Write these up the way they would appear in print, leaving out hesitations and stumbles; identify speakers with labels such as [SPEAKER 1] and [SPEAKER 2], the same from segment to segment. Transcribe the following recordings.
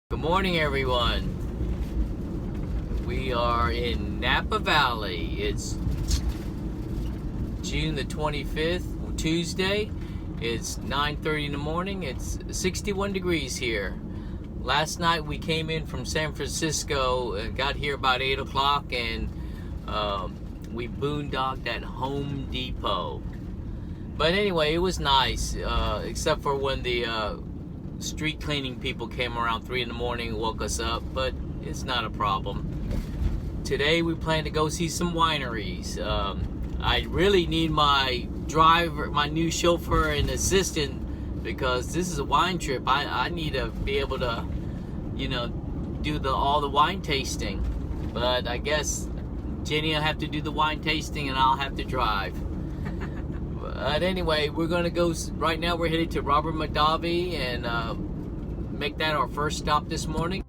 [SPEAKER 1] Good morning, everyone. We are in Napa Valley. It's June the 25th, Tuesday. It's 9:30 in the morning. It's 61 degrees here. Last night we came in from San Francisco and got here about 8 o'clock, and we boondogged at Home Depot. But anyway, it was nice, except for when the street cleaning people came around 3 in the morning and woke us up, but it's not a problem. Today we plan to go see some wineries. I really need my driver, my new chauffeur and assistant, because this is a wine trip. I need to be able to, do all the wine tasting. But I guess Jenny will have to do the wine tasting and I'll have to drive. But anyway, we're going to go, right now we're headed to Robert Mondavi and make that our first stop this morning.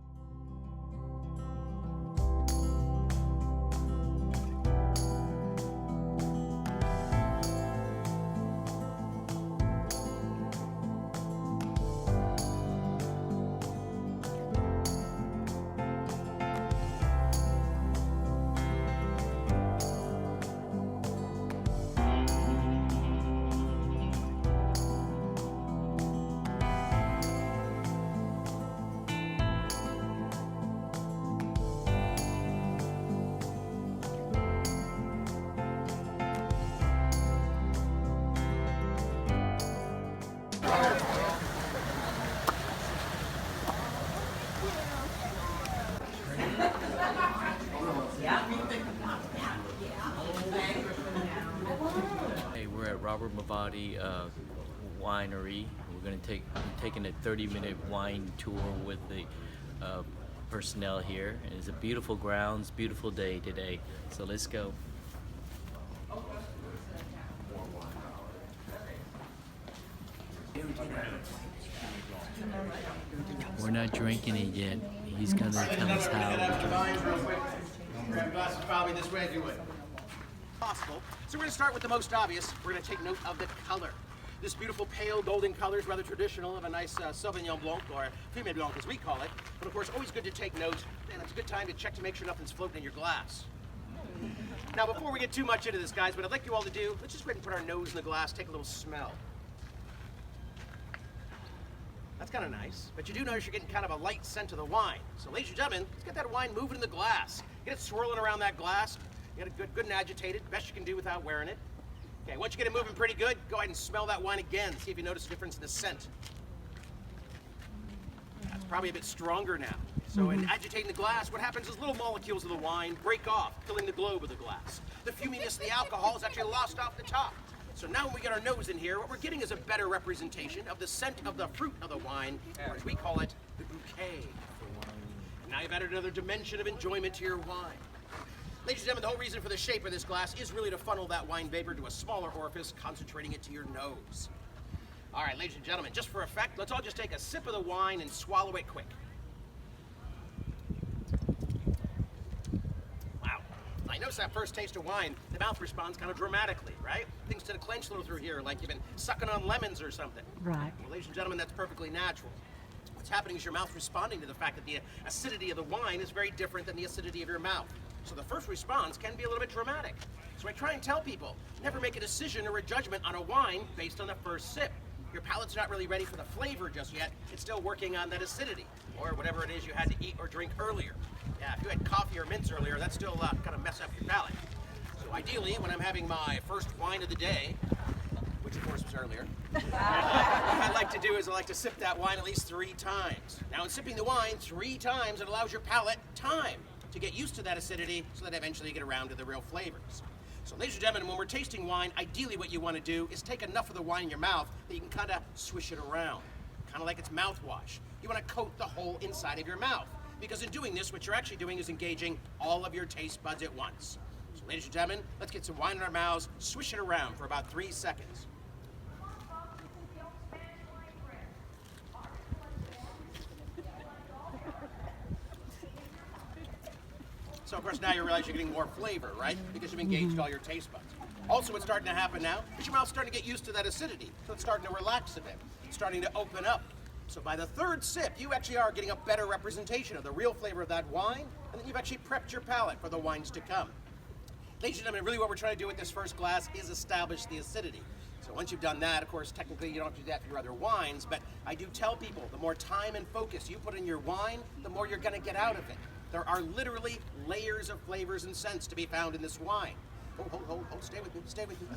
[SPEAKER 1] Hey, we're at Robert Mondavi winery. We're going to taking a 30-minute wine tour with the personnel here. And it's a beautiful grounds, beautiful day today. So let's go. We're not drinking it yet. He's going to tell us how to drink.
[SPEAKER 2] Grab glasses probably this way if you would. Possible. So we're going to start with the most obvious. We're going to take note of the color. This beautiful pale golden color is rather traditional of a nice Sauvignon Blanc, or Fumé Blanc as we call it. But of course, always good to take note, and it's a good time to check to make sure nothing's floating in your glass. Now, before we get too much into this, guys, what I'd like you all to do, let's just go ahead and put our nose in the glass, take a little smell. That's kind of nice, but you do notice you're getting kind of a light scent of the wine. So ladies and gentlemen, let's get that wine moving in the glass. Get it swirling around that glass. Get it good and agitated, best you can do without wearing it. Okay, once you get it moving pretty good, go ahead and smell that wine again. See if you notice a difference in the scent. That's probably a bit stronger now. So in agitating the glass, what happens is little molecules of the wine break off, filling the globe of the glass. The fuminess of the alcohol is actually lost off the top. So now when we get our nose in here, what we're getting is a better representation of the scent of the fruit of the wine, or as we call it, the bouquet. And now you've added another dimension of enjoyment to your wine. Ladies and gentlemen, the whole reason for the shape of this glass is really to funnel that wine vapor to a smaller orifice, concentrating it to your nose. All right, ladies and gentlemen, just for effect, let's all just take a sip of the wine and swallow it quick. Wow. I notice that first taste of wine, the mouth responds kind of dramatically, right? Things tend to clench a little through here, like you've been sucking on lemons or something.
[SPEAKER 3] Right.
[SPEAKER 2] Well, ladies and gentlemen, that's perfectly natural. What's happening is your mouth responding to the fact that the acidity of the wine is very different than the acidity of your mouth. So the first response can be a little bit dramatic. So I try and tell people, never make a decision or a judgment on a wine based on the first sip. Your palate's not really ready for the flavor just yet. It's still working on that acidity, or whatever it is you had to eat or drink earlier. Yeah, if you had coffee or mints earlier, that's still kind of mess up your palate. So ideally, when I'm having my first wine of the day, which of course was earlier, what I like to do is I like to sip that wine at least 3 times. Now in sipping the wine 3 times, it allows your palate time to get used to that acidity so that eventually you get around to the real flavors. So ladies and gentlemen, when we're tasting wine, ideally what you want to do is take enough of the wine in your mouth that you can kind of swish it around, kind of like it's mouthwash. You want to coat the whole inside of your mouth, because in doing this, what you're actually doing is engaging all of your taste buds at once. So ladies and gentlemen, let's get some wine in our mouths, swish it around for about 3 seconds. So of course now you realize you're getting more flavor, right? Because you've engaged all your taste buds. Also what's starting to happen now is your mouth's starting to get used to that acidity. So it's starting to relax a bit. It's starting to open up. So by the third sip, you actually are getting a better representation of the real flavor of that wine, and then you've actually prepped your palate for the wines to come. Ladies and gentlemen, really what we're trying to do with this first glass is establish the acidity. So once you've done that, of course, technically you don't have to do that for your other wines, but I do tell people the more time and focus you put in your wine, the more you're going to get out of it. There are literally layers of flavors and scents to be found in this wine. Oh, stay with me, stay with me.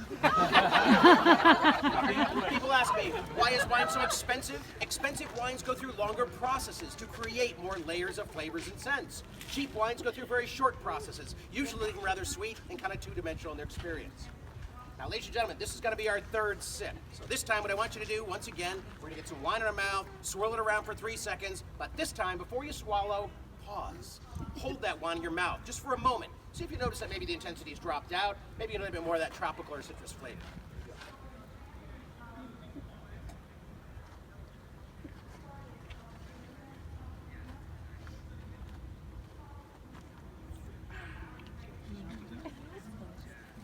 [SPEAKER 2] People ask me, why is wine so expensive? Expensive wines go through longer processes to create more layers of flavors and scents. Cheap wines go through very short processes, usually rather sweet and kind of two-dimensional in their experience. Now, ladies and gentlemen, this is going to be our third sip. So this time what I want you to do, once again, we're going to get some wine in our mouth, swirl it around for 3 seconds, but this time, before you swallow, pause. Hold that wine in your mouth, just for a moment. See if you notice that maybe the intensity's dropped out, maybe a little bit more of that tropical or citrus flavor.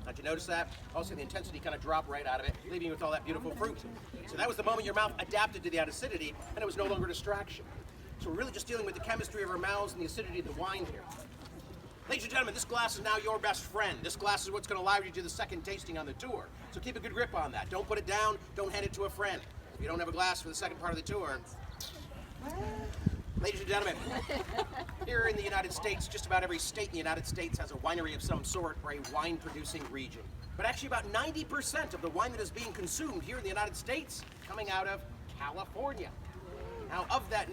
[SPEAKER 2] Did you notice that? Also, the intensity kind of dropped right out of it, leaving you with all that beautiful fruit. So that was the moment your mouth adapted to the acidity, and it was no longer a distraction. So we're really just dealing with the chemistry of our mouths and the acidity of the wine here. Ladies and gentlemen, this glass is now your best friend. This glass is what's going to allow you to do the second tasting on the tour. So keep a good grip on that. Don't put it down. Don't hand it to a friend. If you don't have a glass for the second part of the tour. Ladies and gentlemen, here in the United States, just about every state in the United States has a winery of some sort or a wine-producing region. But actually about 90% of the wine that is being consumed here in the United States coming out of California. Now, of that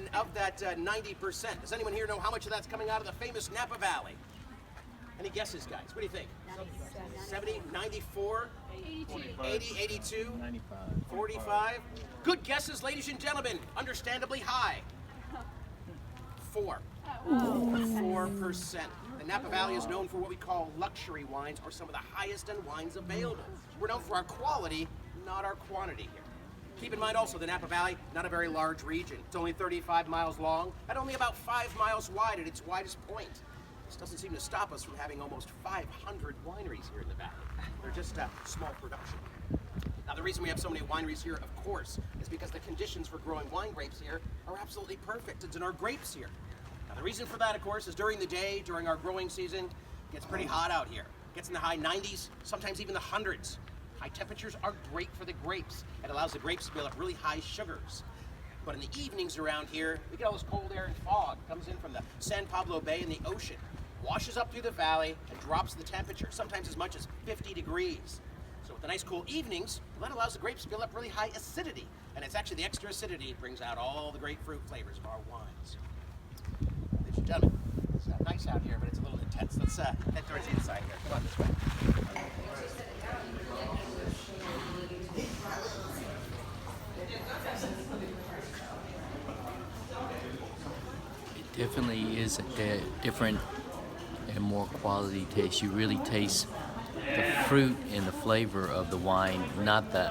[SPEAKER 2] 90%, does anyone here know how much of that's coming out of the famous Napa Valley? Any guesses, guys? What do you think? 70, 94, 80, 82,
[SPEAKER 3] 95,
[SPEAKER 2] 45. Good guesses, ladies and gentlemen. Understandably high. 4. 4%. The Napa Valley is known for what we call luxury wines, or some of the highest end wines available. We're known for our quality, not our quantity here. Keep in mind also the Napa Valley, not a very large region. It's only 35 miles long and only about 5 miles wide at its widest point. This doesn't seem to stop us from having almost 500 wineries here in the valley. They're just a small production. Now, the reason we have so many wineries here, of course, is because the conditions for growing wine grapes here are absolutely perfect. It's in our grapes here. Now, the reason for that, of course, is during the day, during our growing season, it gets pretty hot out here. It gets in the high 90s, sometimes even the hundreds. High temperatures are great for the grapes. It allows the grapes to build up really high sugars. But in the evenings around here, we get all this cold air and fog. It comes in from the San Pablo Bay and the ocean, washes up through the valley, and drops the temperature, sometimes as much as 50 degrees. So with the nice cool evenings, that allows the grapes to build up really high acidity. And it's actually the extra acidity that brings out all the grapefruit flavors of our wines. Ladies and gentlemen, it's nice out here, but it's a little intense. Let's head towards the inside here. Come on this way.
[SPEAKER 1] It definitely is a different and more quality taste. You really taste the fruit and the flavor of the wine, not the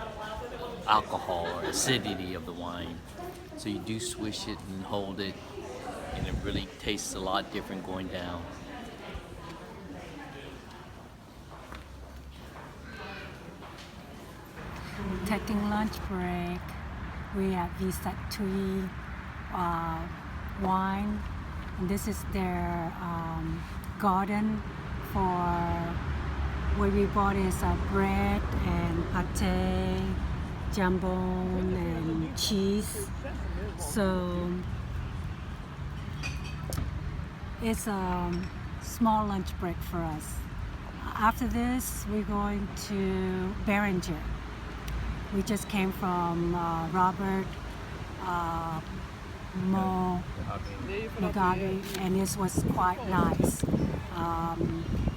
[SPEAKER 1] alcohol or acidity of the wine. So you do swish it and hold it, and it really tastes a lot different going down.
[SPEAKER 4] Taking lunch break, we at Vista Tui Wine, and this is their garden for what we bought is bread and pate, jambon and cheese. So it's a small lunch break for us. After this, we're going to Behringer. We just came from Robert Mogagi, and this was quite nice.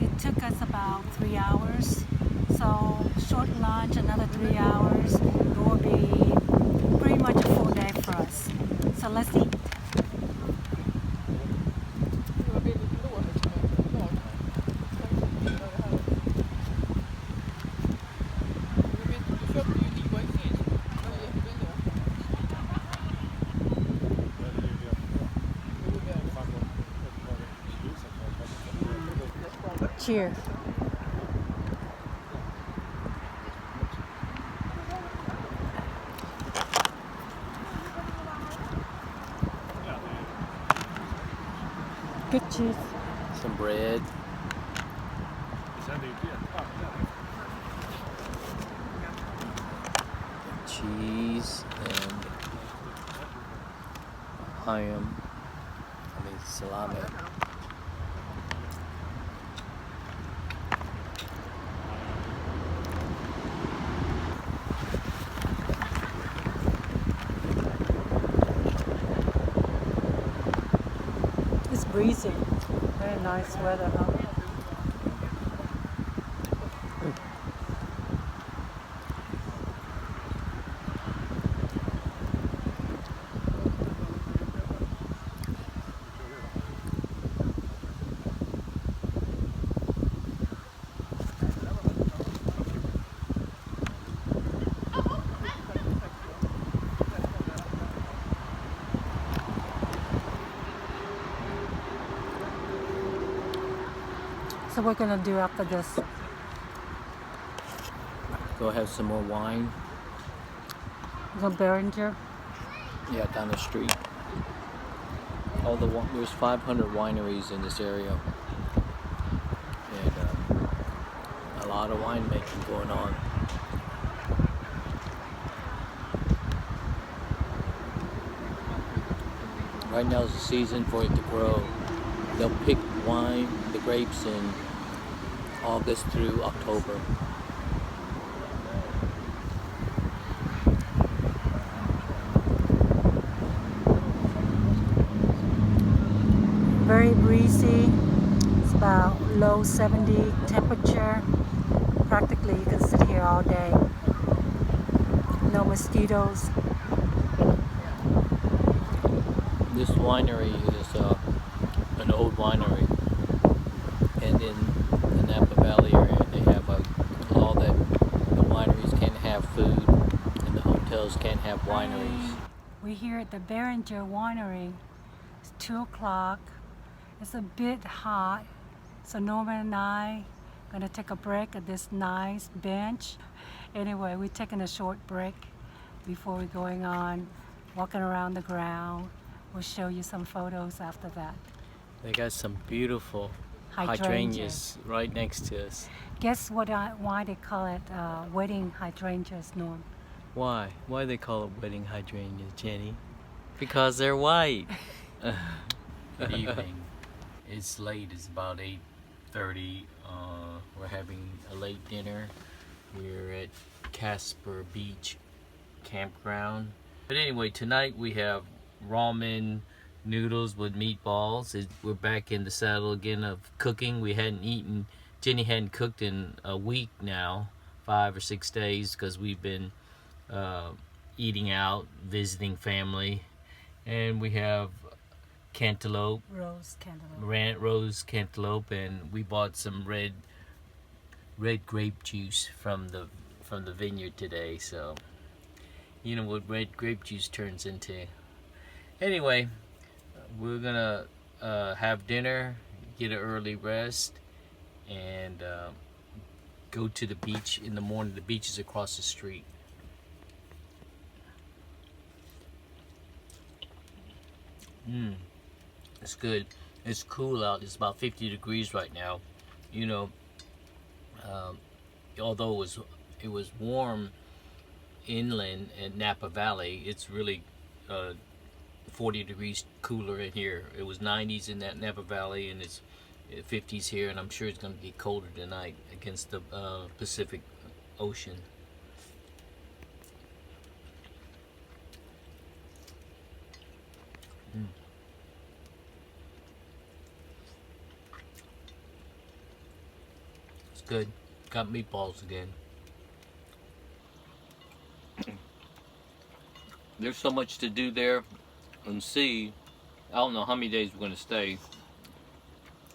[SPEAKER 4] It took us about 3 hours, so short lunch, another 3 hours. It will be pretty much a full day for us. So let's eat. Cheers. Good cheese.
[SPEAKER 1] some bread. Cheese and salami.
[SPEAKER 4] It's breezy. Very nice weather, huh? So what we're gonna do after this?
[SPEAKER 1] Go have some more wine.
[SPEAKER 4] Go Behringer.
[SPEAKER 1] Yeah, down the street. There's 500 wineries in this area, and a lot of winemaking going on. Right now is the season for it to grow. They'll pick the grapes in August through October.
[SPEAKER 4] Very breezy. It's about low 70 temperature. Practically you can sit here all day. No mosquitoes.
[SPEAKER 1] This winery is an old winery, and in the Napa Valley area they have a law that the wineries can't have food and the hotels can't have wineries.
[SPEAKER 4] We're here at the Behringer Winery. It's 2 o'clock. It's a bit hot, so Norman and I are gonna take a break at this nice bench. Anyway, we're taking a short break before we're going on, walking around the ground. We'll show you some photos after that.
[SPEAKER 1] They got some beautiful
[SPEAKER 4] Hydrangeas.
[SPEAKER 1] hydrangeas right next to us.
[SPEAKER 4] Guess why they call it wedding hydrangeas, Norm?
[SPEAKER 1] Why? Why they call it wedding hydrangeas, Jenny? Because they're white. Good evening. It's late. It's about 8:30. We're having a late dinner. We're at Casper Beach Campground. But anyway, tonight we have ramen noodles with meatballs. We're back in the saddle again of cooking. Jenny hadn't cooked in a week now, 5 or 6 days, because we've been eating out, visiting family. And we have
[SPEAKER 4] Rose
[SPEAKER 1] cantaloupe, and we bought some red grape juice from the vineyard today. So you know what red grape juice turns into. Anyway, we're gonna have dinner, get an early rest, and go to the beach in the morning. The beach is across the street. It's good. It's cool out. It's about 50 degrees right now. You know, although it was warm inland in Napa Valley, it's really 40 degrees cooler in here. It was 90s in that Napa Valley, and it's 50s here, and I'm sure it's going to get colder tonight against the Pacific Ocean. It's good. Got meatballs again. There's so much to do there and see. I don't know how many days we're going to stay,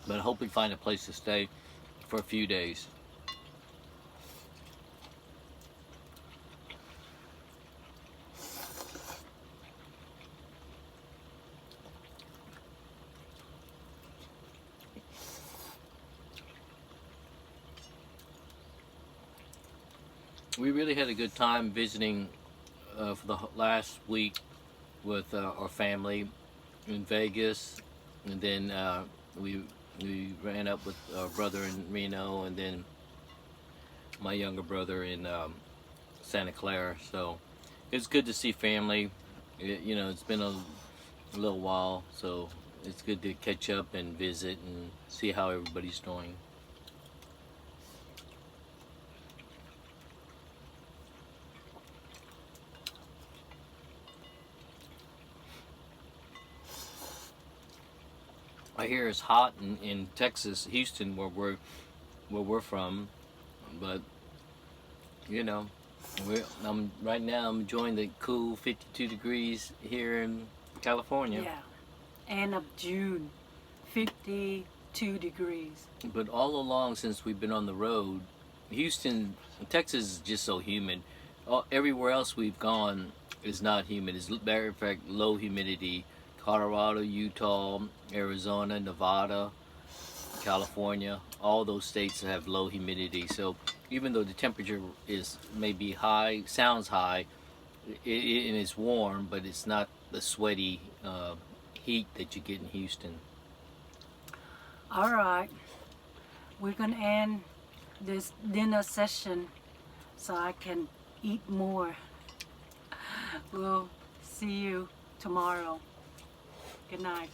[SPEAKER 1] but I hope we find a place to stay for a few days. We really had a good time visiting for the last week with our family in Vegas, and then we ran up with our brother in Reno, and then my younger brother in Santa Clara. So it's good to see family. You know, it's been a little while, so it's good to catch up and visit and see how everybody's doing. I hear it's hot in Texas, Houston, where we're from, but you know, I'm right now. I'm enjoying the cool 52 degrees here in California.
[SPEAKER 4] Yeah. End of June, 52 degrees.
[SPEAKER 1] But all along since we've been on the road, Houston, Texas is just so humid. Everywhere else we've gone is not humid. It's matter of fact low humidity. Colorado, Utah, Arizona, Nevada, California, all those states have low humidity. So even though the temperature is maybe high, sounds high, and it's warm, but it's not the sweaty heat that you get in Houston.
[SPEAKER 4] All right. We're going to end this dinner session so I can eat more. We'll see you tomorrow. Good night.